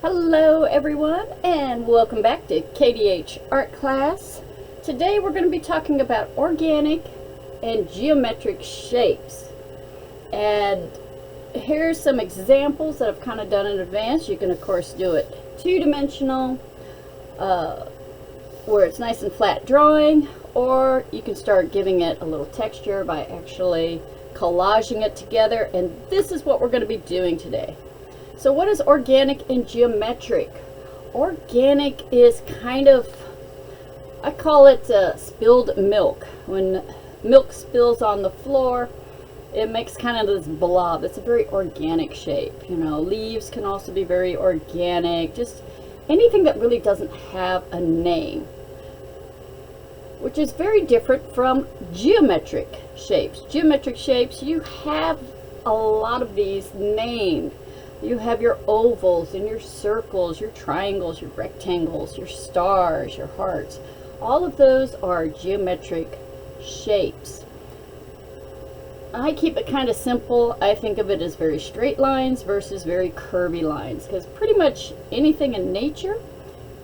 Hello everyone, and welcome back to KDH Art Class. Today we're going to be talking about organic and geometric shapes. And here's some examples that I've kind of done in advance. You can of course do it two-dimensional, where it's nice and flat drawing, or you can start giving it a little texture by actually collaging it together. And this is what we're going to be doing today. So what is organic and geometric? Organic is kind of, I call it spilled milk. When milk spills on the floor, it makes kind of this blob. It's a very organic shape. You know, leaves can also be very organic. Just anything that really doesn't have a name, which is very different from geometric shapes. Geometric shapes, you have a lot of these named. You have your ovals and your circles, your triangles, your rectangles, your stars, your hearts. All of those are geometric shapes. I keep it kind of simple. I think of it as very straight lines versus very curvy lines, because pretty much anything in nature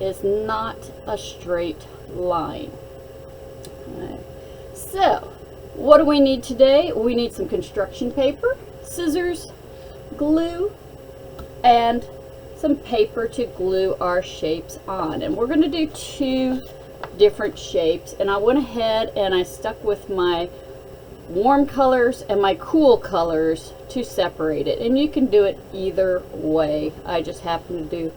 is not a straight line. Right. So, what do we need today? We need some construction paper, scissors, glue, and some paper to glue our shapes on. And we're going to do two different shapes, and I went ahead and I stuck with my warm colors and my cool colors to separate it, and you can do it either way. I just happen to do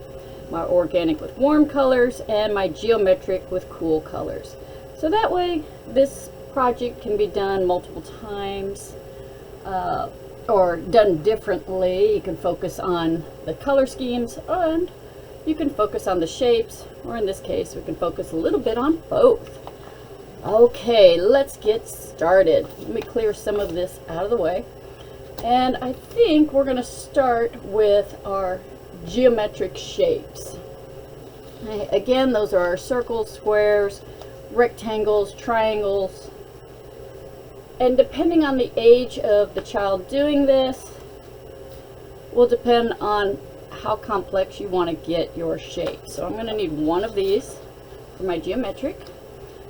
my organic with warm colors and my geometric with cool colors, so that way this project can be done multiple times, or done differently. You can focus on the color schemes, and you can focus on the shapes, or in this case we can focus a little bit on both. Okay, let's get started. Let me clear some of this out of the way, and I think we're going to start with our geometric shapes. Again, those are our circles, squares, rectangles, triangles. And depending on the age of the child doing this will depend on how complex you want to get your shape. So I'm going to need one of these for my geometric.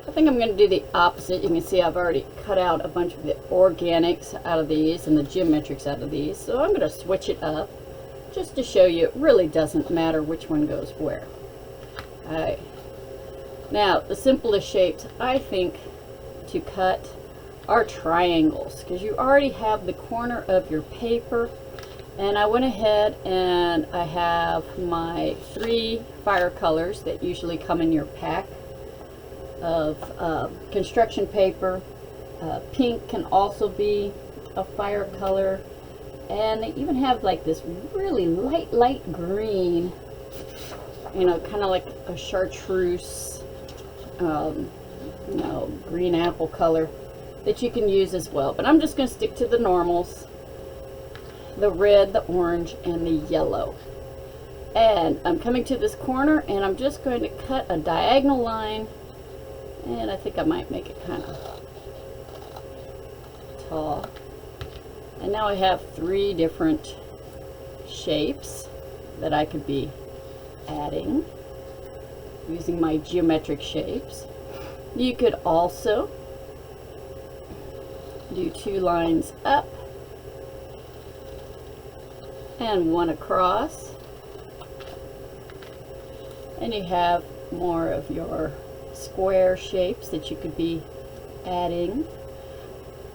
I think I'm going to do the opposite. You can see I've already cut out a bunch of the organics out of these and the geometrics out of these. So I'm going to switch it up just to show you it really doesn't matter which one goes where. Alright. Now, the simplest shapes I think to cut are triangles, because you already have the corner of your paper. And I went ahead and I have my 3 fire colors that usually come in your pack of construction paper. Pink can also be a fire color, and they even have like this really light green, you know, kind of like a chartreuse, you know, green apple color that you can use as well. But I'm just going to stick to the normals, the red, the orange, and the yellow. And I'm coming to this corner, and I'm just going to cut a diagonal line, and I think I might make it kind of tall. And now I have 3 different shapes that I could be adding using my geometric shapes. You could also do 2 lines up and 1 across, and you have more of your square shapes that you could be adding.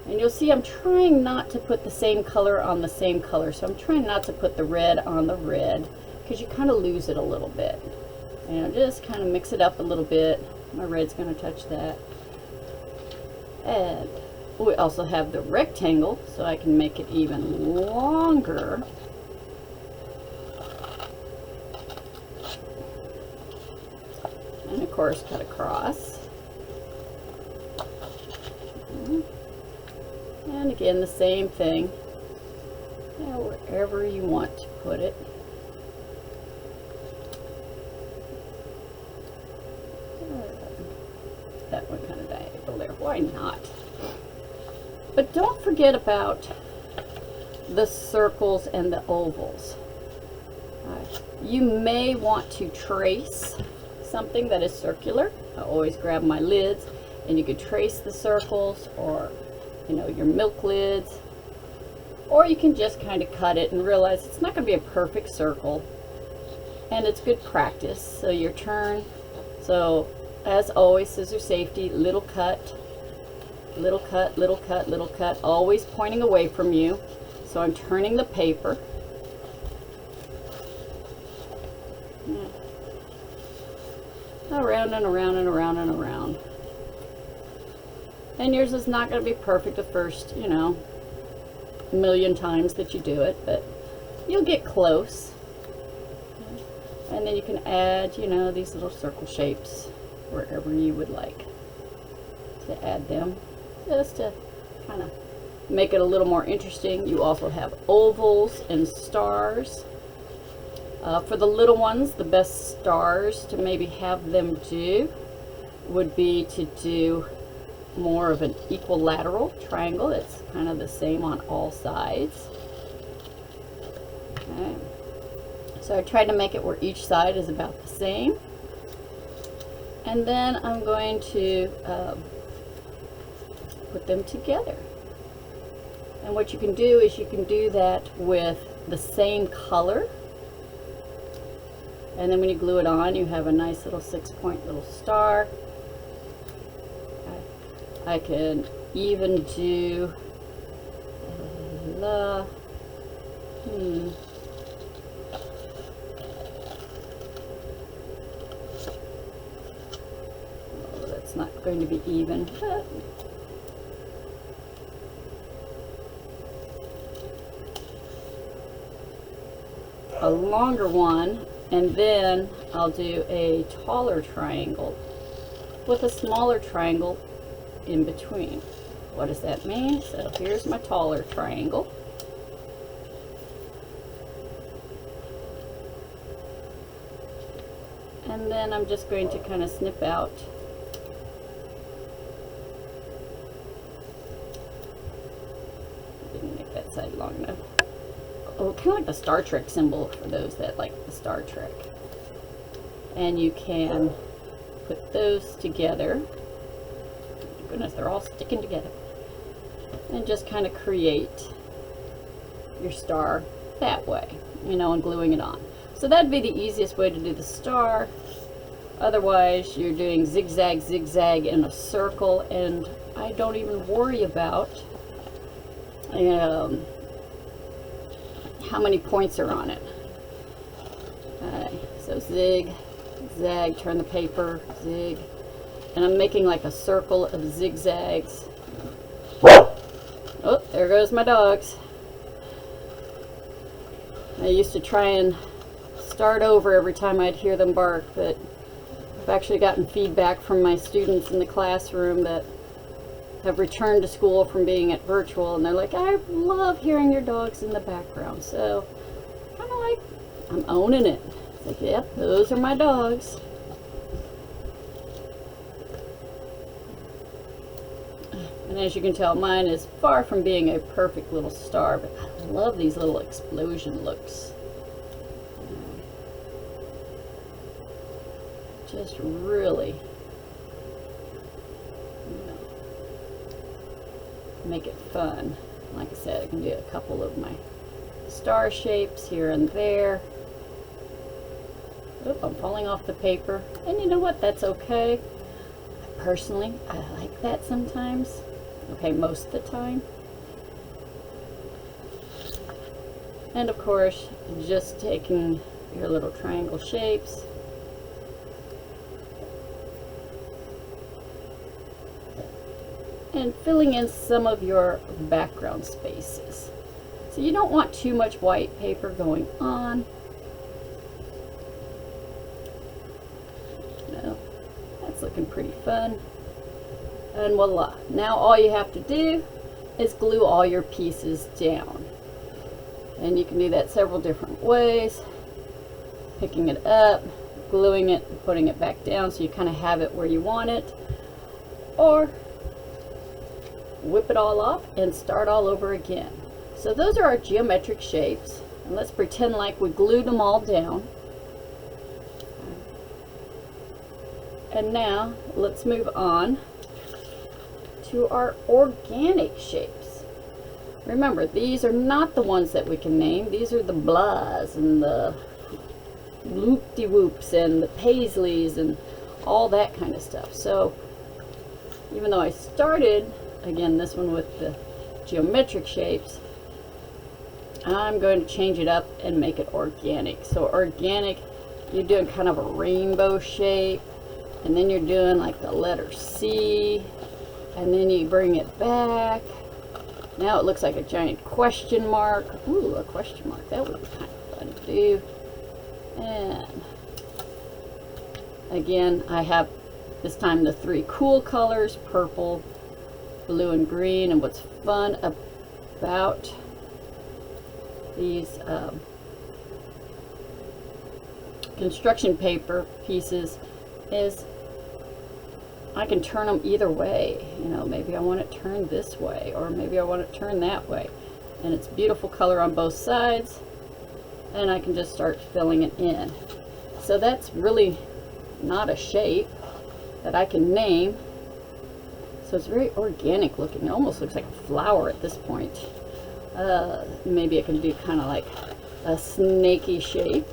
And you'll see I'm trying not to put the same color on the same color, so I'm trying not to put the red on the red, because you kind of lose it a little bit. And just kind of mix it up a little bit. My red's going to touch that. And we also have the rectangle, so I can make it even longer. And of course cut across. And again the same thing. Wherever you want to put it. That one kind of diagonal there. Why not? But don't forget about the circles and the ovals. You may want to trace something that is circular. I always grab my lids, and you could trace the circles, or your milk lids, or you can just kind of cut it and realize it's not going to be a perfect circle, and it's good practice. So your turn. So as always, scissor safety, little cut, little cut, little cut, little cut, always pointing away from you. So I'm turning the paper. Around and around and around and around. And yours is not going to be perfect the first, million times that you do it, but you'll get close. And then you can add, these little circle shapes wherever you would like to add them, just to kind of make it a little more interesting. You also have ovals and stars. For the little ones, the best stars to maybe have them do would be to do more of an equilateral triangle. It's kind of the same on all sides. Okay. So I tried to make it where each side is about the same. And then I'm going to put them together. And what you can do is you can do that with the same color. And then when you glue it on, you have a nice little 6-point little star. I can even do oh, that's not going to be even, but a longer one, and then I'll do a taller triangle with a smaller triangle in between. What does that mean? So here's my taller triangle. And then I'm just going to kind of snip out didn't make that side long enough. Oh, kind of like the Star Trek symbol for those that like the Star Trek. And you can put those together. Goodness, they're all sticking together. And just kind of create your star that way, and gluing it on. So that'd be the easiest way to do the star. Otherwise, you're doing zigzag, zigzag in a circle, and I don't even worry about how many points are on it. So zig, zag, turn the paper, zig. And I'm making like a circle of zigzags. Oh, there goes my dogs. I used to try and start over every time I'd hear them bark, but I've actually gotten feedback from my students in the classroom that have returned to school from being at virtual, and they're like, I love hearing your dogs in the background. So kind of like I'm owning it. It's like, yep, those are my dogs. And as you can tell, mine is far from being a perfect little star, but I love these little explosion looks. Just really make it fun. Like I said, I can do a couple of my star shapes here and there. Oop, I'm falling off the paper. And you know what? That's okay. Personally, I like that sometimes. Okay, most of the time. And of course, just taking your little triangle shapes and filling in some of your background spaces. So you don't want too much white paper going on. No, that's looking pretty fun. And voila. Now all you have to do is glue all your pieces down. And you can do that several different ways. Picking it up, gluing it, and putting it back down so you kind of have it where you want it. Or whip it all off and start all over again. So those are our geometric shapes. And let's pretend like we glued them all down. And now let's move on to our organic shapes. Remember, these are not the ones that we can name. These are the blahs and the loop-de-whoops and the paisleys and all that kind of stuff. So even though I started, again, this one with the geometric shapes, I'm going to change it up and make it organic. So organic, you're doing kind of a rainbow shape, and then you're doing like the letter C, and then you bring it back. Now it looks like a giant question mark. Ooh, a question mark. That would be kind of fun to do. And again, I have this time the 3 cool colors, purple, blue, and green. And what's fun about these construction paper pieces is I can turn them either way. You know, maybe I want it turned this way, or maybe I want it turned that way. And it's beautiful color on both sides, and I can just start filling it in. So that's really not a shape that I can name. So it's very organic looking. It almost looks like a flower at this point. Maybe I can do kind of like a snaky shape.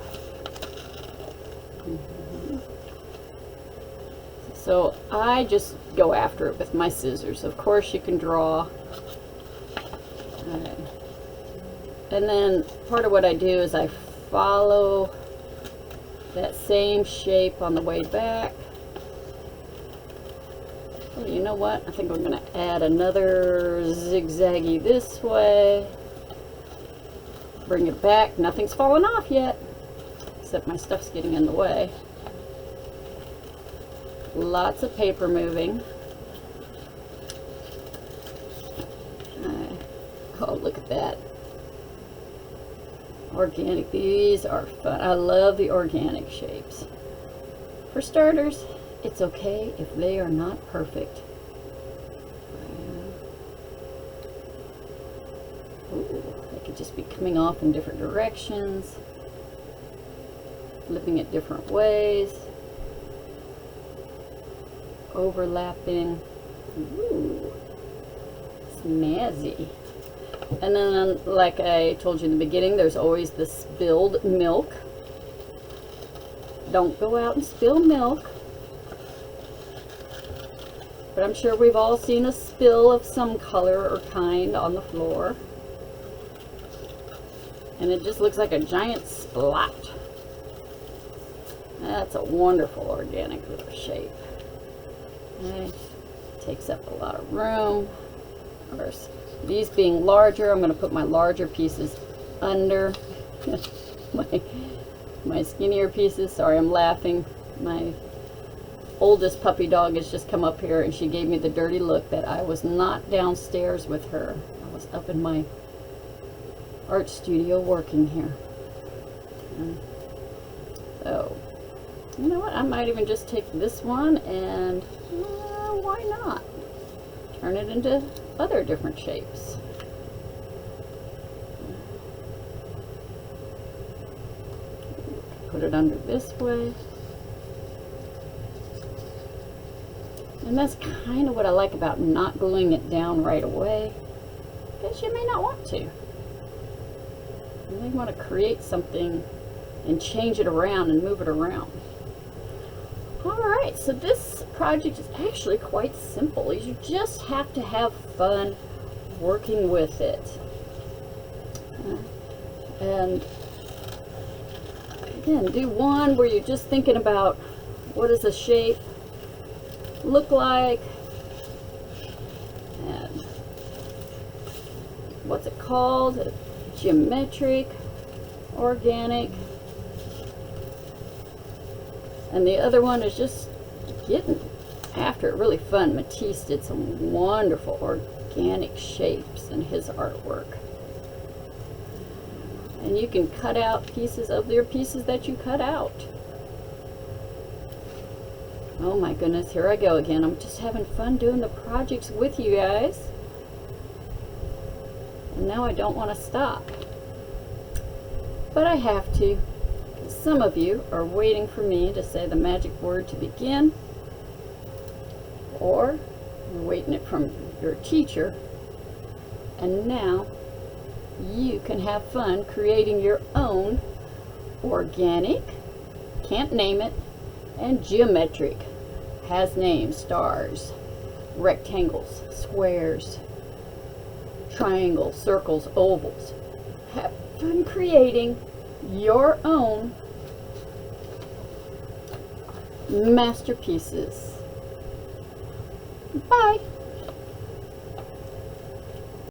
So I just go after it with my scissors. Of course you can draw. And then part of what I do is I follow that same shape on the way back. Oh, you know what? I think I'm going to add another zigzaggy this way. Bring it back. Nothing's fallen off yet, except my stuff's getting in the way. Lots of paper moving. Oh, look at that. Organic. These are fun. I love the organic shapes. For starters, it's okay if they are not perfect. Ooh, they could just be coming off in different directions, flipping it different ways, overlapping. Ooh, snazzy. And then, like I told you in the beginning, there's always the spilled milk. Don't go out and spill milk. But I'm sure we've all seen a spill of some color or kind on the floor. And it just looks like a giant splat. That's a wonderful organic little shape. Okay. Takes up a lot of room. Of course, these being larger, I'm going to put my larger pieces under my skinnier pieces. Sorry, I'm laughing. My oldest puppy dog has just come up here and she gave me the dirty look that I was not downstairs with her. I was up in my art studio working here. So, you know what? I might even just take this one and why not? Turn it into other different shapes. Put it under this way. And that's kind of what I like about not gluing it down right away, because you may not want to. You may want to create something and change it around and move it around. Alright, so this project is actually quite simple. You just have to have fun working with it. And again, do one where you're just thinking about what does a shape look like and what's it called? Geometric, organic. And the other one is just getting after it, really fun. Matisse did some wonderful organic shapes in his artwork. And you can cut out pieces of your pieces that you cut out. Oh my goodness, here I go again. I'm just having fun doing the projects with you guys. And now I don't want to stop. But I have to. Some of you are waiting for me to say the magic word to begin. or you're waiting it from your teacher, and now you can have fun creating your own organic, can't name it, and geometric, has names, stars, rectangles, squares, triangles, circles, ovals. Have fun creating your own masterpieces. Bye.